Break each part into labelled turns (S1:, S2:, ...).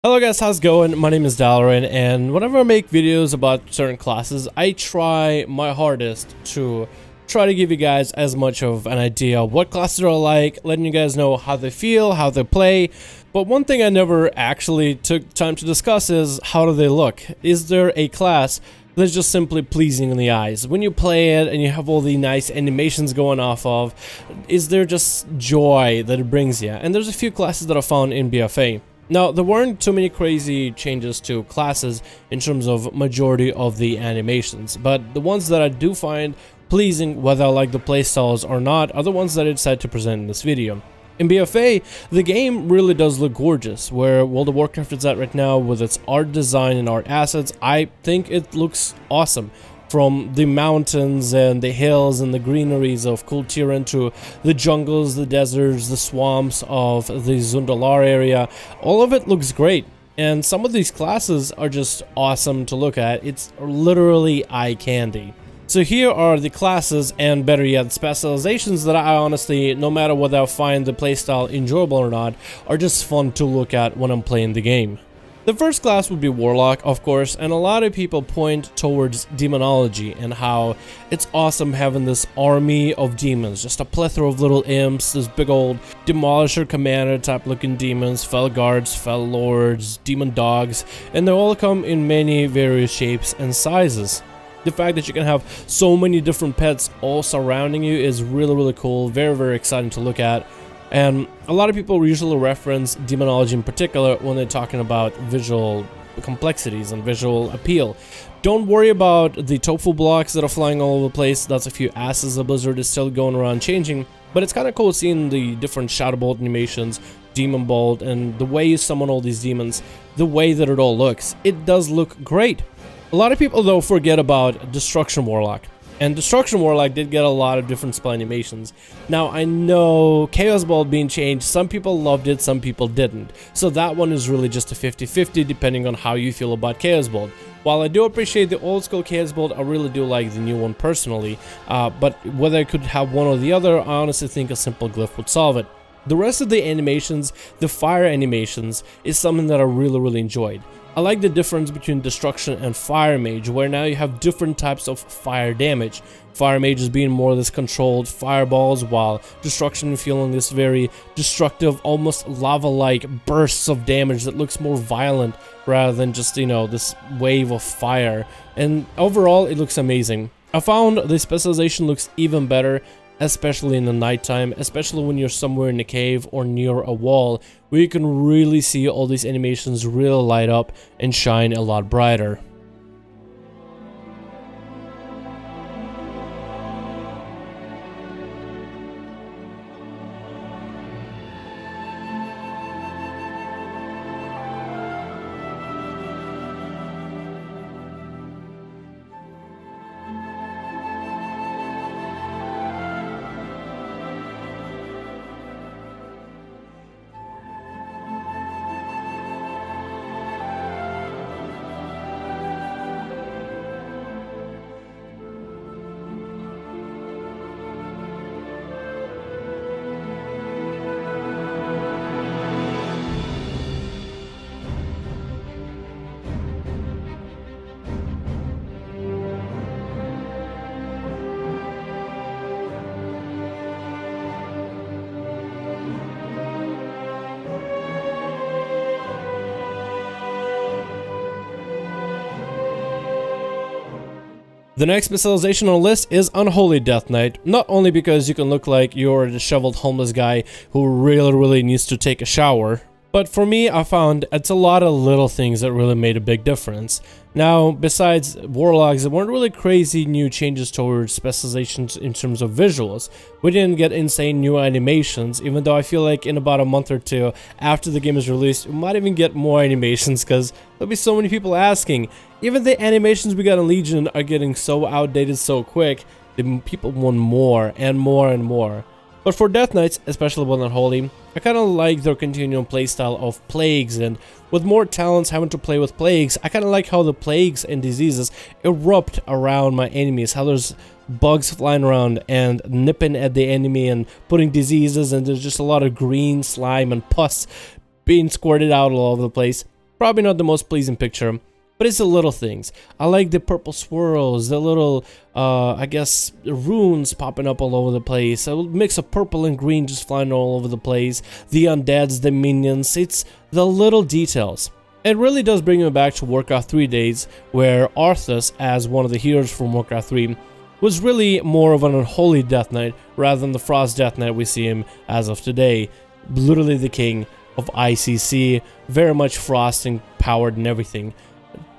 S1: Hello guys, how's it going? My name is Dalaran, and whenever I make videos about certain classes, I try my hardest to try to give you guys as much of an idea of what classes are like, letting you guys know how they feel, how they play. But one thing I never actually took time to discuss is how do they look? Is there a class that's just simply pleasing in the eyes? When you play it and you have all the nice animations going off of, is there just joy that it brings you? And there's a few classes that I found in BFA. Now, there weren't too many crazy changes to classes in terms of majority of the animations, but the ones that I do find pleasing, whether I like the playstyles or not, are the ones that I decided to present in this video. In BFA, the game really does look gorgeous. Where World of Warcraft is at right now with its art design and art assets, I think it looks awesome. From the mountains and the hills and the greeneries of Kultiran to the jungles, the deserts, the swamps of the Zundalar area, all of it looks great. And some of these classes are just awesome to look at. It's literally eye candy. So here are the classes, and better yet, specializations that I honestly, no matter whether I find the playstyle enjoyable or not, are just fun to look at when I'm playing the game. The first class would be Warlock, of course, and a lot of people point towards Demonology and how it's awesome having this army of demons, just a plethora of little imps, this big old Demolisher Commander type looking demons, Fel Guards, Fel Lords, Demon Dogs, and they all come in many various shapes and sizes. The fact that you can have so many different pets all surrounding you is really cool, very exciting to look at. And a lot of people usually reference Demonology in particular when they're talking about visual complexities and visual appeal. Don't worry about the tofu blocks that are flying all over the place. That's a few asses the Blizzard is still going around changing, but it's kind of cool seeing the different Shadow Bolt animations, Demon Bolt, and the way you summon all these demons, the way that it all looks. It does look great. A lot of people though forget about Destruction Warlock. And Destruction Warlock did get a lot of different spell animations. Now, I know Chaos Bolt being changed, some people loved it, some people didn't. So that one is really just a 50-50 depending on how you feel about Chaos Bolt. While I do appreciate the old school Chaos Bolt, I really do like the new one personally. But whether I could have one or the other, I honestly think a simple glyph would solve it. The rest of the animations, the fire animations, is something that I really enjoyed. I like the difference between Destruction and Fire Mage, where now you have different types of fire damage. Fire Mage is being more of this controlled fireballs, while Destruction feeling this very destructive, almost lava-like bursts of damage that looks more violent rather than just, you know, this wave of fire. And overall, it looks amazing. I found the specialization looks even better, especially in the nighttime, especially when you're somewhere in a cave or near a wall, where you can really see all these animations really light up and shine a lot brighter. The next specialization on the list is Unholy Death Knight, not only because you can look like you're a disheveled homeless guy who really needs to take a shower, but for me, I found it's a lot of little things that really made a big difference. Now, besides Warlocks, there weren't really crazy new changes towards specializations in terms of visuals. We didn't get insane new animations, even though I feel like in about a month or two after the game is released, we might even get more animations because there'll be so many people asking. Even the animations we got in Legion are getting so outdated so quick that people want more and more. But for Death Knights, especially with Unholy, I kind of like their continuing playstyle of plagues, and with more talents having to play with plagues, I kind of like how the plagues and diseases erupt around my enemies, how there's bugs flying around and nipping at the enemy and putting diseases, and there's just a lot of green slime and pus being squirted out all over the place. Probably not the most pleasing picture, but it's the little things. I like the purple swirls, the little, I guess, runes popping up all over the place, a mix of purple and green just flying all over the place, the undeads, the minions, it's the little details. It really does bring me back to Warcraft 3 days, where Arthas, as one of the heroes from Warcraft 3, was really more of an Unholy Death Knight rather than the Frost Death Knight we see him as of today. Literally the king of ICC, very much frosting powered and everything.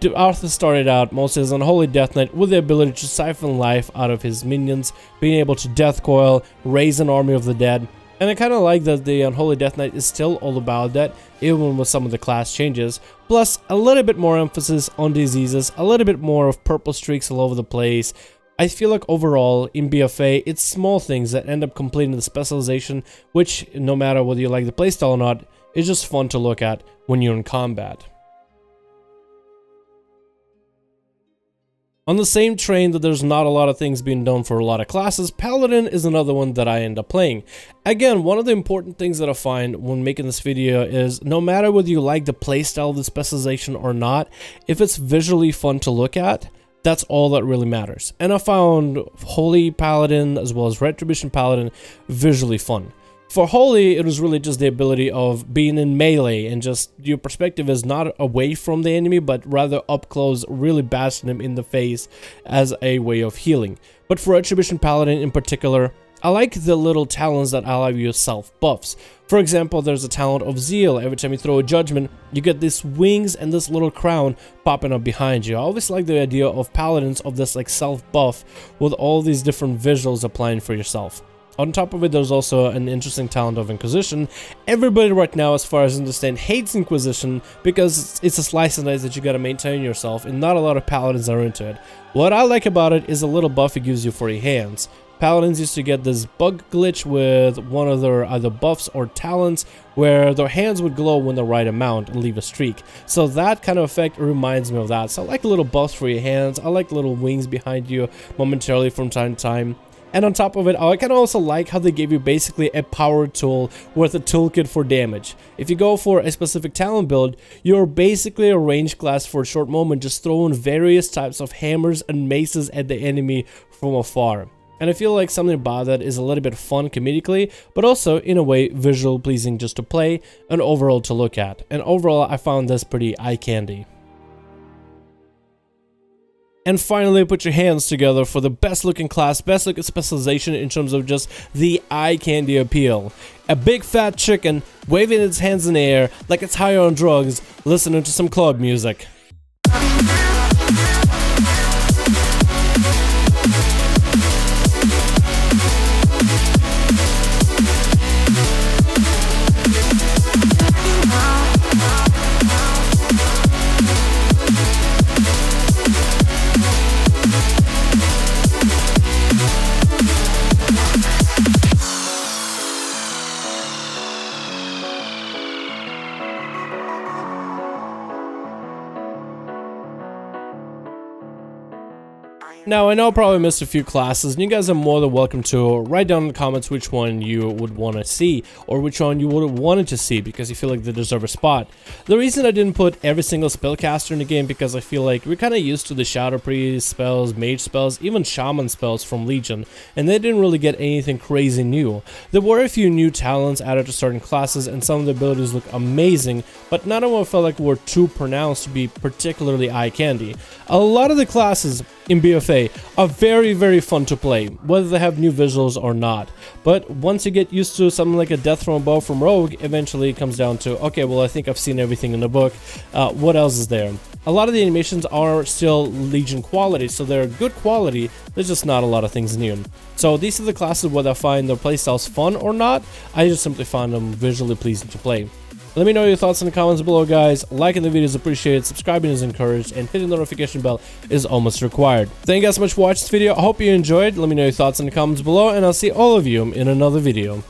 S1: Arthas started out mostly as an Unholy Death Knight with the ability to siphon life out of his minions, being able to death coil, raise an army of the dead. And I kind of like that the Unholy Death Knight is still all about that, even with some of the class changes. Plus, a little bit more emphasis on diseases, a little bit more of purple streaks all over the place. I feel like overall, in BFA, it's small things that end up completing the specialization, which, no matter whether you like the playstyle or not, is just fun to look at when you're in combat. On the same train that there's not a lot of things being done for a lot of classes, Paladin is another one that I end up playing. Again, one of the important things that I find when making this video is no matter whether you like the playstyle of the specialization or not, if it's visually fun to look at, that's all that really matters. And I found Holy Paladin as well as Retribution Paladin visually fun. For Holy, it was really just the ability of being in melee and just your perspective is not away from the enemy, but rather up close, really bashing him in the face as a way of healing. But for Retribution Paladin in particular, I like the little talents that allow you self-buffs. For example, there's a talent of Zeal. Every time you throw a judgment, you get these wings and this little crown popping up behind you. I always like the idea of paladins of this like self-buff with all these different visuals applying for yourself. On top of it, there's also an interesting talent of Inquisition. Everybody right now, as far as I understand, hates Inquisition because it's a slice and dice that you gotta maintain yourself, and not a lot of paladins are into it. What I like about it is a little buff it gives you for your hands. Paladins used to get this bug glitch with one of their either buffs or talents where their hands would glow when the right amount and leave a streak. So that kind of effect reminds me of that. So I like little buffs for your hands. I like little wings behind you momentarily from time to time. And on top of it, I kind of also like how they gave you basically a power tool with a toolkit for damage. If you go for a specific talent build, you're basically a range class for a short moment, just throwing various types of hammers and maces at the enemy from afar. And I feel like something about that is a little bit fun comedically, but also in a way visual pleasing just to play and overall to look at. And overall, I found this pretty eye candy. And finally, put your hands together for the best looking class, best looking specialization in terms of just the eye candy appeal. A big fat chicken waving its hands in the air like it's high on drugs, listening to some club music. Now, I know I probably missed a few classes, and you guys are more than welcome to write down in the comments which one you would want to see, or which one you would have wanted to see, because you feel like they deserve a spot. The reason I didn't put every single spellcaster in the game, because I feel like we're kind of used to the Shadow Priest spells, Mage spells, even Shaman spells from Legion, and they didn't really get anything crazy new. There were a few new talents added to certain classes, and some of the abilities look amazing, but none of them felt like were too pronounced to be particularly eye candy. A lot of the classes in BFA are very, very fun to play, whether they have new visuals or not. But once you get used to something like a Death from Above from Rogue, eventually it comes down to, okay, well, I think I've seen everything in the book. What else is there? A lot of the animations are still Legion quality, so they're good quality. There's just not a lot of things new. So these are the classes whether I find their playstyles fun or not. I just simply find them visually pleasing to play. Let me know your thoughts in the comments below, guys. Liking the video is appreciated, subscribing is encouraged, and hitting the notification bell is almost required. Thank you guys so much for watching this video. I hope you enjoyed. Let me know your thoughts in the comments below, and I'll see all of you in another video.